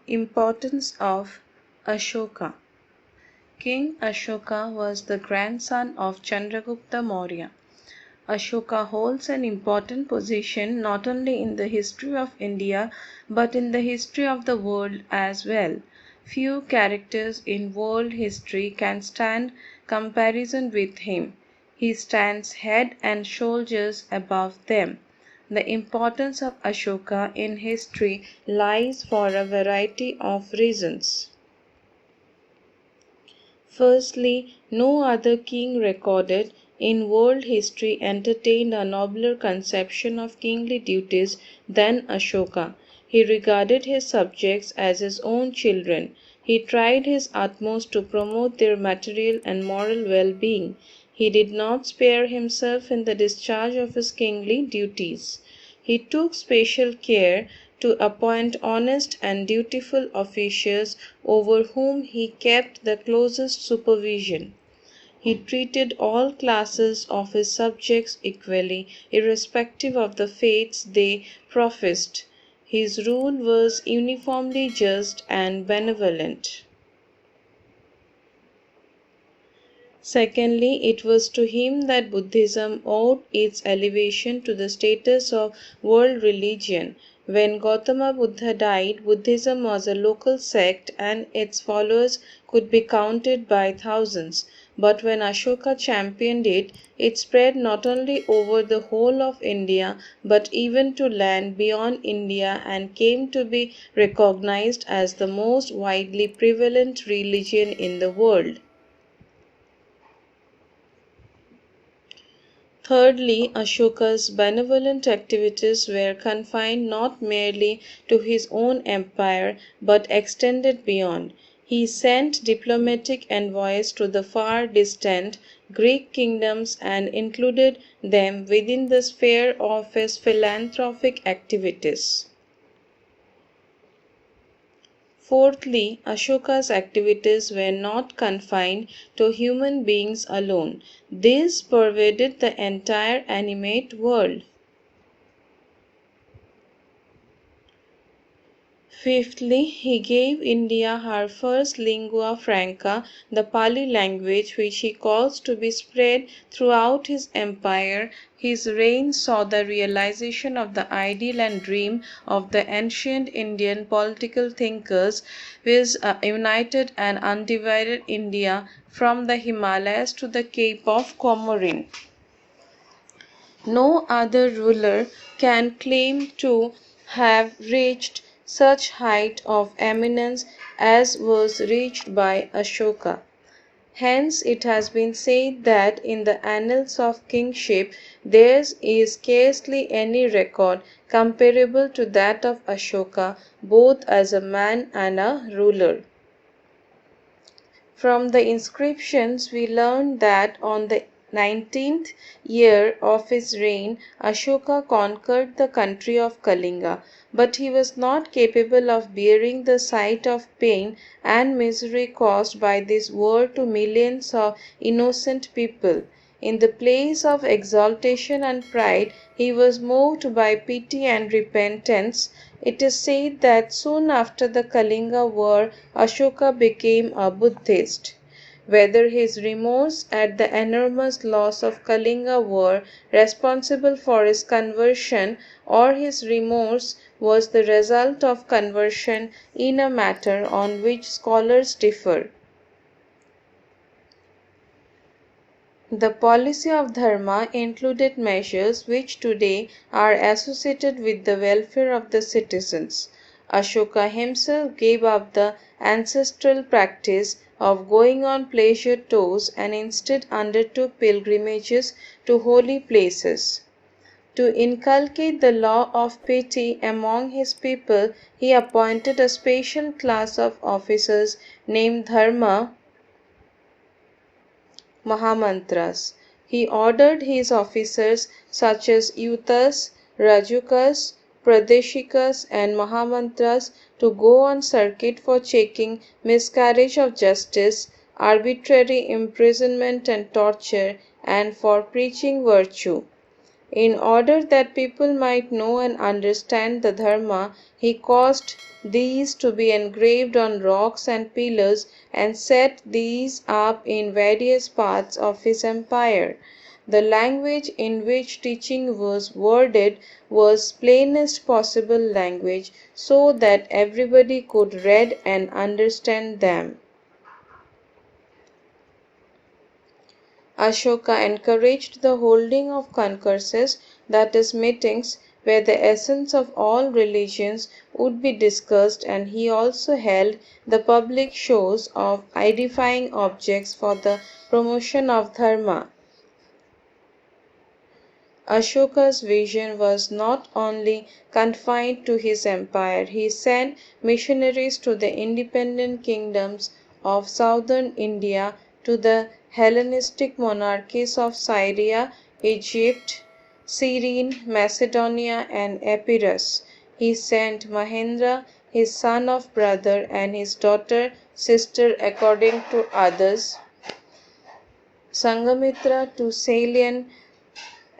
Importance of Ashoka. King Ashoka was the grandson of Chandragupta Maurya. Ashoka holds an important position not only in the history of India but in the history of the world as well. Few characters in world history can stand comparison with him. He stands head and shoulders above them. The importance of Ashoka in history lies for a variety of reasons. Firstly, no other king recorded in world history entertained a nobler conception of kingly duties than Ashoka. He regarded his subjects as his own children. He tried his utmost to promote their material and moral well being. He did not spare himself in the discharge of his kingly duties. He took special care to appoint honest and dutiful officials over whom he kept the closest supervision. He treated all classes of his subjects equally, irrespective of the faiths they professed. His rule was uniformly just and benevolent. Secondly, it was to him that Buddhism owed its elevation to the status of world religion. When Gautama Buddha died, Buddhism was a local sect and its followers could be counted by thousands. But when Ashoka championed it, it spread not only over the whole of India but even to land beyond India and came to be recognized as the most widely prevalent religion in the world. Thirdly, Ashoka's benevolent activities were confined not merely to his own empire but extended beyond. He sent diplomatic envoys to the far distant Greek kingdoms and included them within the sphere of his philanthropic activities. Fourthly, Ashoka's activities were not confined to human beings alone. These pervaded the entire animate world. Fifthly, he gave India her first lingua franca, the Pali language, which he caused to be spread throughout his empire. His reign saw the realization of the ideal and dream of the ancient Indian political thinkers, which united an undivided India from the Himalayas to the Cape of Comorin. No other ruler can claim to have reached such height of eminence as was reached by Ashoka. Hence it has been said that in the annals of kingship there is scarcely any record comparable to that of Ashoka, both as a man and a ruler. From the inscriptions we learn that on the 19th year of his reign, Ashoka conquered the country of Kalinga, but he was not capable of bearing the sight of pain and misery caused by this war to millions of innocent people. In the place of exaltation and pride, he was moved by pity and repentance. It is said that soon after the Kalinga war, Ashoka became a Buddhist. Whether his remorse at the enormous loss of Kalinga were responsible for his conversion or his remorse was the result of conversion in a matter on which scholars differ. The policy of Dharma included measures which today are associated with the welfare of the citizens. Ashoka himself gave up the ancestral practice of going on pleasure tours and instead undertook pilgrimages to holy places. To inculcate the law of pity among his people, he appointed a special class of officers named Dharma Mahamantras. He ordered his officers such as Yutas, Rajukas, Pradeshikas and Mahamantras to go on circuit for checking miscarriage of justice, arbitrary imprisonment and torture, and for preaching virtue. In order that people might know and understand the Dharma, he caused these to be engraved on rocks and pillars and set these up in various parts of his empire. The language in which teaching was worded was plainest possible language so that everybody could read and understand them. Ashoka encouraged the holding of concurses, that is, meetings, where the essence of all religions would be discussed, and he also held the public shows of edifying objects for the promotion of dharma. Ashoka's vision was not only confined to his empire, he sent missionaries to the independent kingdoms of southern India, to the Hellenistic monarchies of Syria, Egypt, Cyrene, Macedonia, and Epirus. He sent Mahendra, his son of brother, and his daughter, sister according to others, Sanghamitra to Ceylon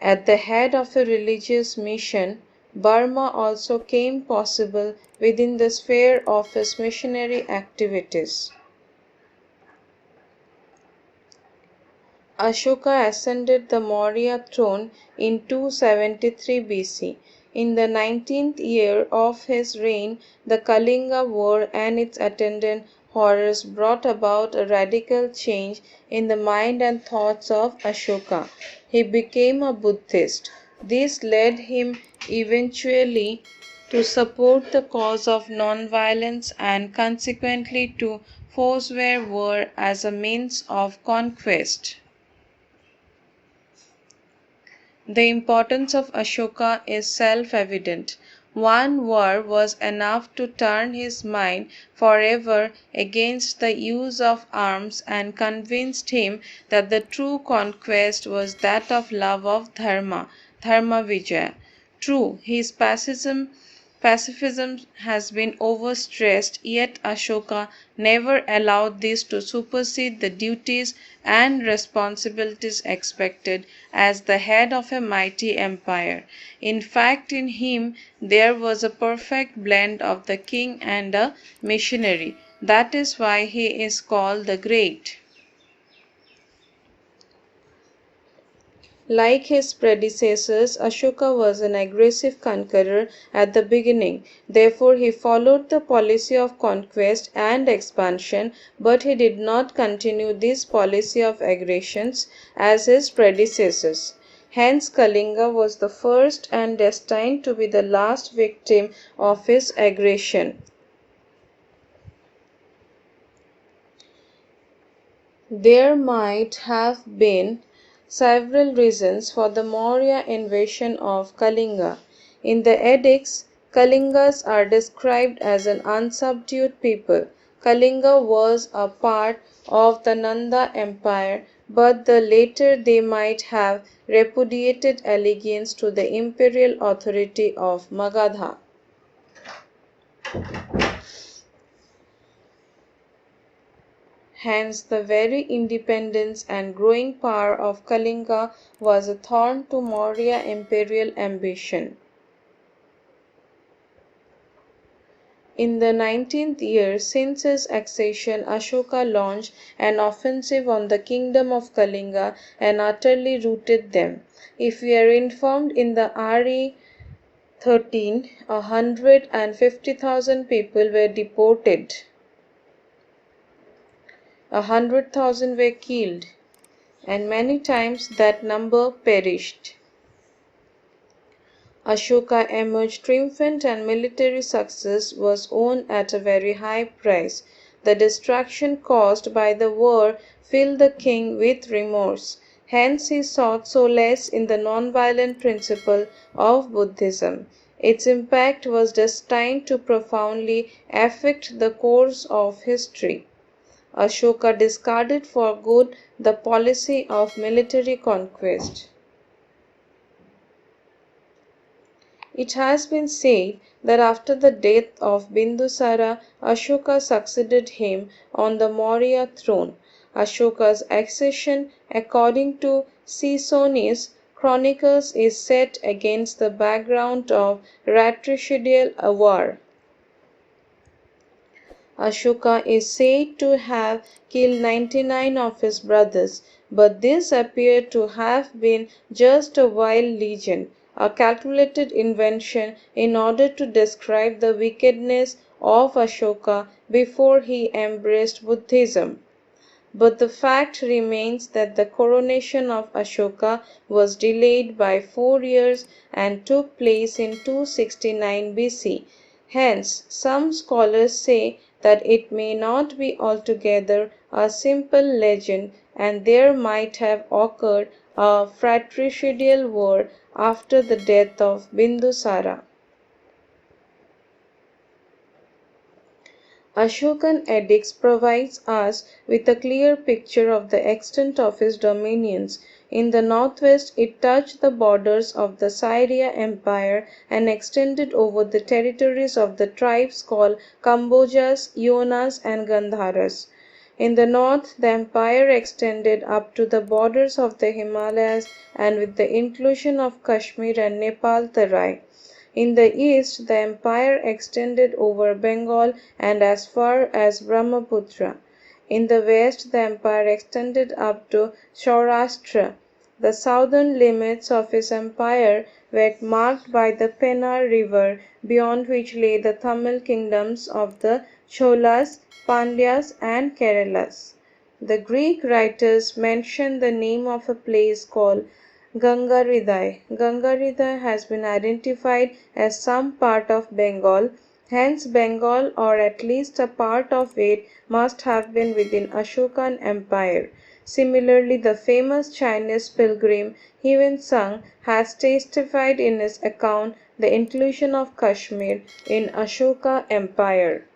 at the head of a religious mission. Burma also came possible within the sphere of his missionary activities. Ashoka ascended the Maurya throne in 273 BC. In the 19th year of his reign, the Kalinga War and its attendant horrors brought about a radical change in the mind and thoughts of Ashoka. He became a Buddhist. This led him eventually to support the cause of nonviolence and consequently to forswear war as a means of conquest. The importance of Ashoka is self-evident. One war was enough to turn his mind forever against the use of arms and convinced him that the true conquest was that of love of dharma, dharma vijaya. True, his pacifism has been overstressed, yet Ashoka never allowed this to supersede the duties and responsibilities expected as the head of a mighty empire. In fact, in him there was a perfect blend of the king and a missionary. That is why he is called the Great. Like his predecessors, Ashoka was an aggressive conqueror at the beginning. Therefore, he followed the policy of conquest and expansion, but he did not continue this policy of aggressions as his predecessors. Hence, Kalinga was the first and destined to be the last victim of his aggression. There might have been several reasons for the Maurya invasion of Kalinga. In the edicts, Kalingas are described as an unsubdued people. Kalinga was a part of the Nanda Empire, but the later they might have repudiated allegiance to the imperial authority of Magadha. Hence, the very independence and growing power of Kalinga was a thorn to Maurya imperial ambition. In the 19th year since his accession, Ashoka launched an offensive on the kingdom of Kalinga and utterly routed them. If we are informed, in the RE 13, 150,000 people were deported. 100,000 were killed, and many times that number perished. Ashoka emerged triumphant and military success was won at a very high price. The destruction caused by the war filled the king with remorse. Hence he sought solace in the non-violent principle of Buddhism. Its impact was destined to profoundly affect the course of history. Ashoka discarded for good the policy of military conquest. It has been said that after the death of Bindusara, Ashoka succeeded him on the Maurya throne. Ashoka's accession, according to Caesonius, chronicles is set against the background of fratricidal war. Ashoka is said to have killed 99 of his brothers, but this appeared to have been just a wild legend, a calculated invention in order to describe the wickedness of Ashoka before he embraced Buddhism. But the fact remains that the coronation of Ashoka was delayed by 4 years and took place in 269 BC. Hence, some scholars say that it may not be altogether a simple legend and there might have occurred a fratricidal war after the death of Bindusara. Ashokan edicts provides us with a clear picture of the extent of his dominions. In the northwest, it touched the borders of the Syria Empire and extended over the territories of the tribes called Kambojas, Yonas, and Gandharas. In the north, the empire extended up to the borders of the Himalayas and with the inclusion of Kashmir and Nepal Terai. In the east, the empire extended over Bengal and as far as Brahmaputra. In the west, the empire extended up to Saurashtra. The southern limits of his empire were marked by the Pennar River, beyond which lay the Tamil kingdoms of the Cholas, Pandyas, and Keralas. The Greek writers mention the name of a place called Gangaridai. Gangaridai has been identified as some part of Bengal, hence Bengal or at least a part of it must have been within Ashokan Empire. Similarly, the famous Chinese pilgrim Hiuen Tsang has testified in his account the inclusion of Kashmir in Ashoka Empire.